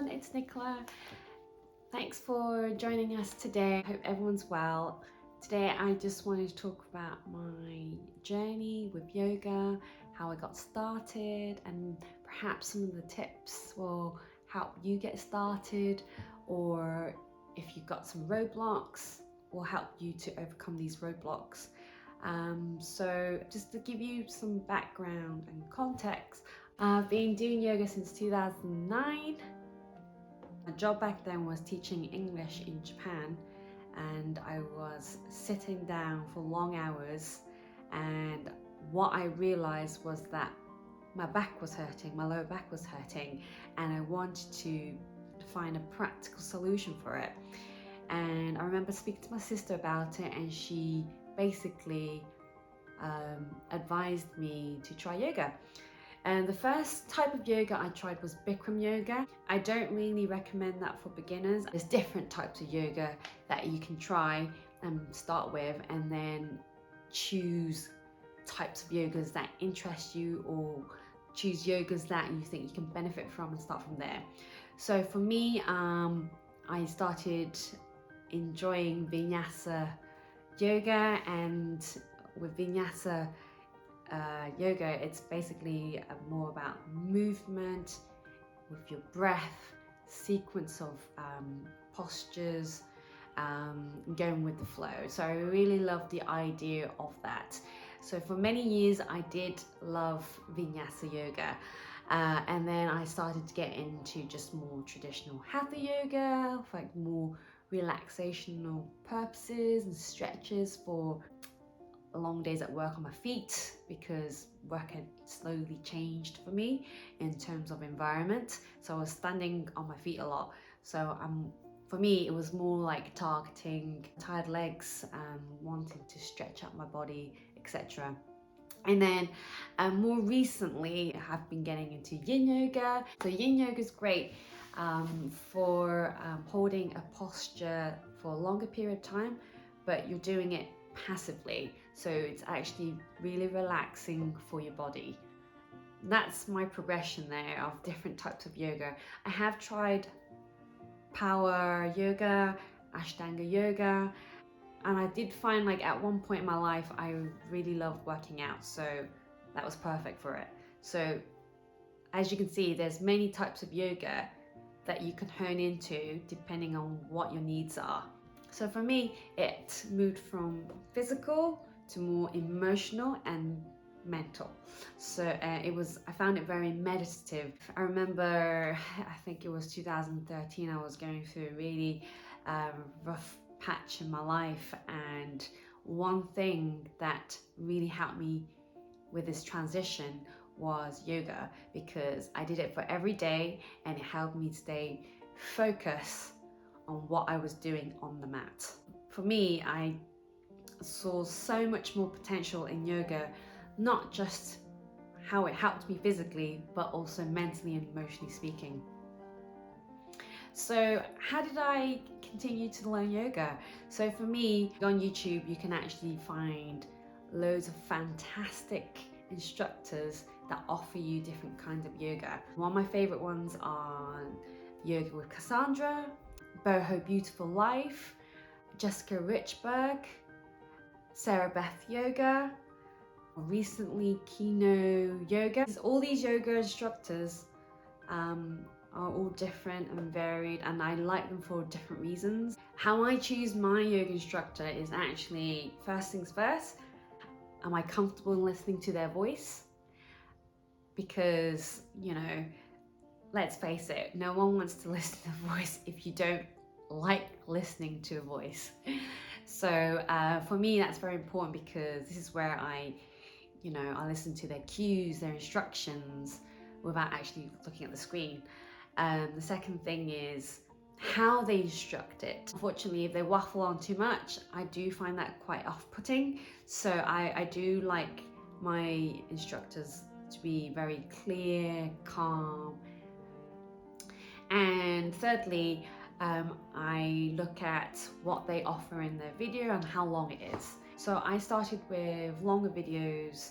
everyone, it's Nicola. Thanks for joining us today. I hope everyone's well. Today I just wanted to talk about my journey with yoga, how I got started, and perhaps some of the tips will help you get started, or if you've got some roadblocks, will help you to overcome these roadblocks. So just to give you some background and context, I've been doing yoga since 2009. My job back then was teaching English in Japan, and I was sitting down for long hours, and what I realized was that my back was hurting, my lower back was hurting, and I wanted to find a practical solution for it. And I remember speaking to my sister about it, and she basically advised me to try yoga. And the first type of yoga I tried was Bikram yoga. I don't really recommend that for beginners. There's different types of yoga that you can try and start with, and then choose types of yogas that interest you, or choose yogas that you think you can benefit from and start from there. So for me, I started enjoying Vinyasa yoga, and with Vinyasa yoga, it's basically more about movement with your breath, sequence of postures, going with the flow. So I really love the idea of that. So for many years I did love Vinyasa yoga, and then I started to get into just more traditional Hatha yoga, for like more relaxational purposes and stretches for long days at work on my feet, because work had slowly changed for me in terms of environment. So I was standing on my feet a lot. So for me, it was more like targeting tired legs, wanting to stretch out my body, etc. And then more recently, I've been getting into yin yoga. So yin yoga is great for holding a posture for a longer period of time, but you're doing it passively. So it's actually really relaxing for your body. That's my progression there of different types of yoga. I have tried power yoga, Ashtanga yoga, and I did find, like, at one point in my life I really loved working out, so that was perfect for it. So as you can see, there's many types of yoga that you can hone into depending on what your needs are. So for me, it moved from physical to more emotional and mental. So I found it very meditative. I remember, I think it was 2013, I was going through a really rough patch in my life, and one thing that really helped me with this transition was yoga, because I did it for every day and it helped me stay focused on what I was doing on the mat. For me, I saw so much more potential in yoga, not just how it helped me physically, but also mentally and emotionally speaking. So how did I continue to learn yoga? So for me, on YouTube, you can actually find loads of fantastic instructors that offer you different kinds of yoga. One of my favorite ones are Yoga with Cassandra, Boho Beautiful Life, Jessica Richberg, Sarah Beth Yoga, recently Kino Yoga. All these yoga instructors are all different and varied, and I like them for different reasons. How I choose my yoga instructor is actually, first things first, am I comfortable in listening to their voice? Because, you know, let's face it, no one wants to listen to a voice if you don't like listening to a voice. So for me, that's very important, because this is where I listen to their cues, their instructions, without actually looking at the screen. The second thing is how they instruct it. Unfortunately, if they waffle on too much, I do find that quite off-putting. So I do like my instructors to be very clear, calm. And thirdly, I look at what they offer in their video and how long it is. So I started with longer videos,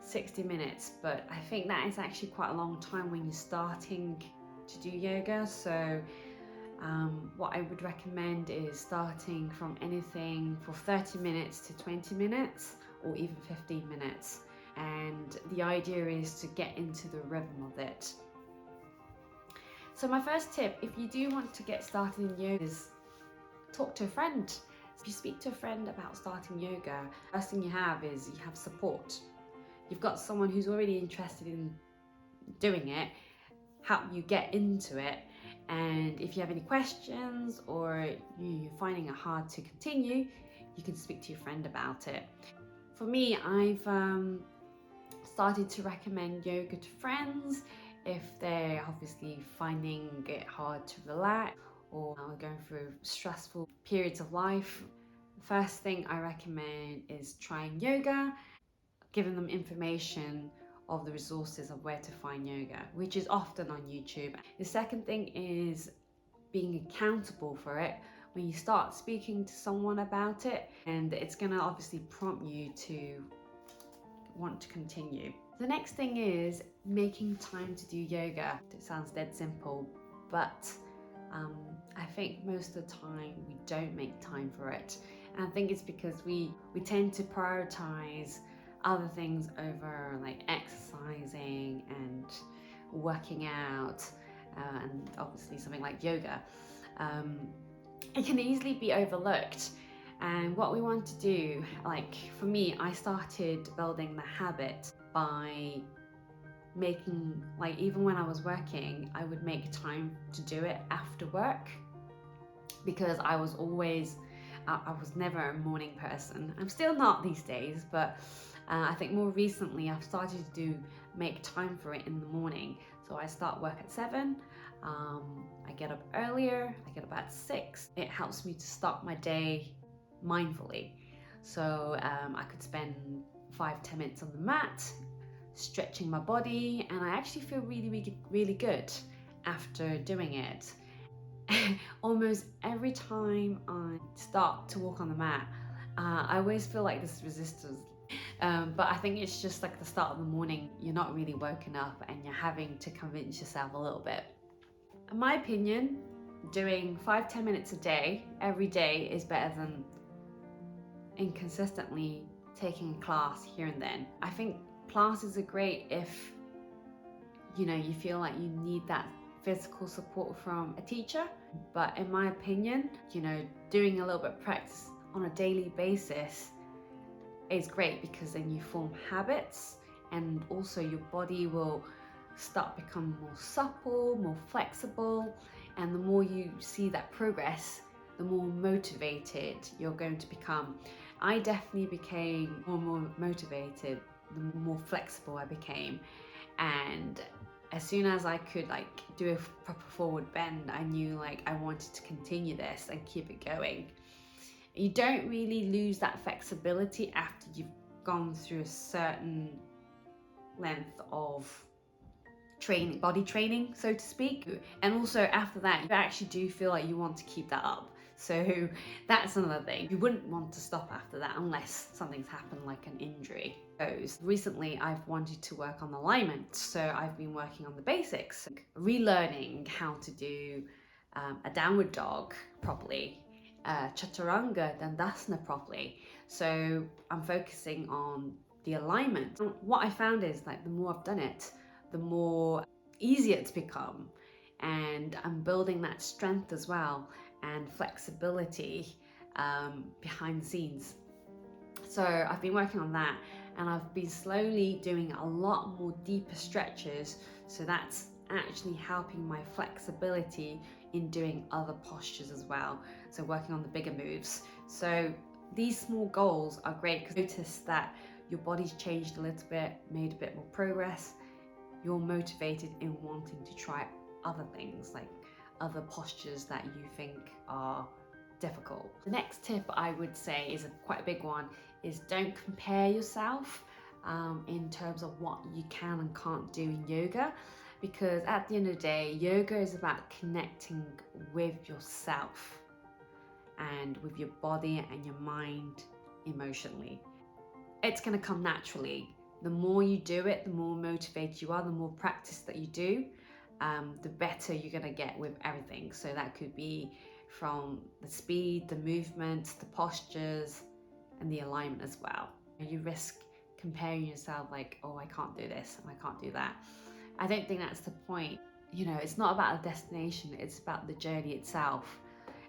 60 minutes, but I think that is actually quite a long time when you're starting to do yoga. So what I would recommend is starting from anything for 30 minutes to 20 minutes or even 15 minutes. And the idea is to get into the rhythm of it. So my first tip, if you do want to get started in yoga, is talk to a friend. If you speak to a friend about starting yoga, first thing you have is you have support. You've got someone who's already interested in doing it, help you get into it. And if you have any questions or you're finding it hard to continue, you can speak to your friend about it. For me, I've started to recommend yoga to friends if they're obviously finding it hard to relax or are going through stressful periods of life. The first thing I recommend is trying yoga, giving them information of the resources of where to find yoga, which is often on YouTube. The second thing is being accountable for it. When you start speaking to someone about it, and it's going to obviously prompt you to want to continue. The next thing is making time to do yoga. It sounds dead simple, but I think most of the time we don't make time for it. And I think it's because we tend to prioritize other things over like exercising and working out, and obviously something like yoga. It can easily be overlooked. And what we want to do, like for me, I started building the habit by making, like even when I was working, I would make time to do it after work, because I was never a morning person. I'm still not these days, but I think more recently I've started to make time for it in the morning. So I start work at 7. I get up earlier. I get up at 6. It helps me to start my day mindfully. So I could spend 5-10 minutes on the mat, stretching my body, and I actually feel really good after doing it. Almost every time I start to walk on the mat, I always feel like this resistance. But I think it's just like the start of the morning, you're not really woken up and you're having to convince yourself a little bit. In my opinion, doing 5-10 minutes a day, every day, is better than inconsistently taking a class here and then. I think classes are great if you feel like you need that physical support from a teacher, but in my opinion, doing a little bit of practice on a daily basis is great, because then you form habits, and also your body will start becoming more supple, more flexible, and the more you see that progress, the more motivated you're going to become. I definitely became more and more motivated the more flexible I became, and as soon as I could do a proper forward bend, I knew I wanted to continue this and keep it going. You don't really lose that flexibility after you've gone through a certain length of training, body training, so to speak. And also after that, you actually do feel like you want to keep that up. So that's another thing. You wouldn't want to stop after that unless something's happened, like an injury. Recently, I've wanted to work on alignment, so I've been working on the basics, relearning how to do a downward dog properly, chaturanga dandasana properly. So I'm focusing on the alignment. And what I found is the more I've done it, the more easier it's become, and I'm building that strength as well and flexibility behind the scenes. So I've been working on that, and I've been slowly doing a lot more deeper stretches, so that's actually helping my flexibility in doing other postures as well, so working on the bigger moves. So these small goals are great, because notice that your body's changed a little bit, made a bit more progress, you're motivated in wanting to try other things, like other postures that you think are difficult. The next tip I would say is quite a big one, is don't compare yourself in terms of what you can and can't do in yoga, because at the end of the day, yoga is about connecting with yourself and with your body and your mind emotionally. It's going to come naturally. The more you do it, the more motivated you are, the more practice that you do, the better you're going to get with everything. So that could be from the speed, the movement, the postures, and the alignment as well. You risk comparing yourself like, oh, I can't do this and I can't do that. I don't think that's the point. You know, it's not about the destination, it's about the journey itself.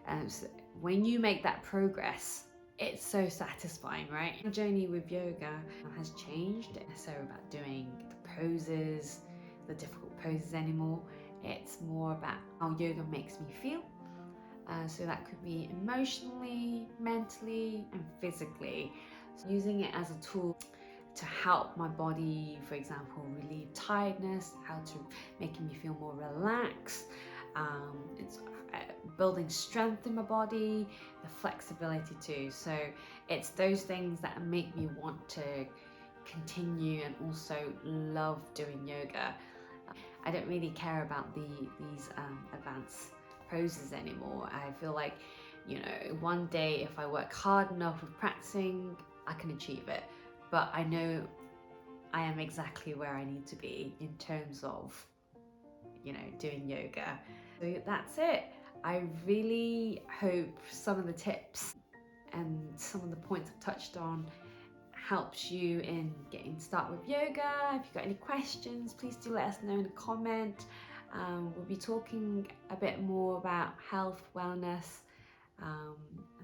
And so when you make that progress, it's so satisfying, right? My journey with yoga has changed. It's so about doing the poses, the difficult poses anymore. It's more about how yoga makes me feel. So that could be emotionally, mentally, and physically. So using it as a tool to help my body, for example, relieve tiredness, how to making me feel more relaxed. It's building strength in my body, the flexibility too. So it's those things that make me want to continue and also love doing yoga. I don't really care about these advanced poses anymore. I feel like, you know, one day if I work hard enough with practicing, I can achieve it. But I know I am exactly where I need to be in terms of, you know, doing yoga. So that's it. I really hope some of the tips and some of the points I've touched on helps you in getting started with yoga. If you've got any questions, please do let us know in a comment. We'll be talking a bit more about health, wellness, and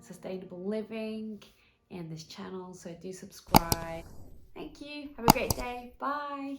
sustainable living in this channel, so do subscribe. Thank you. Have a great day. Bye.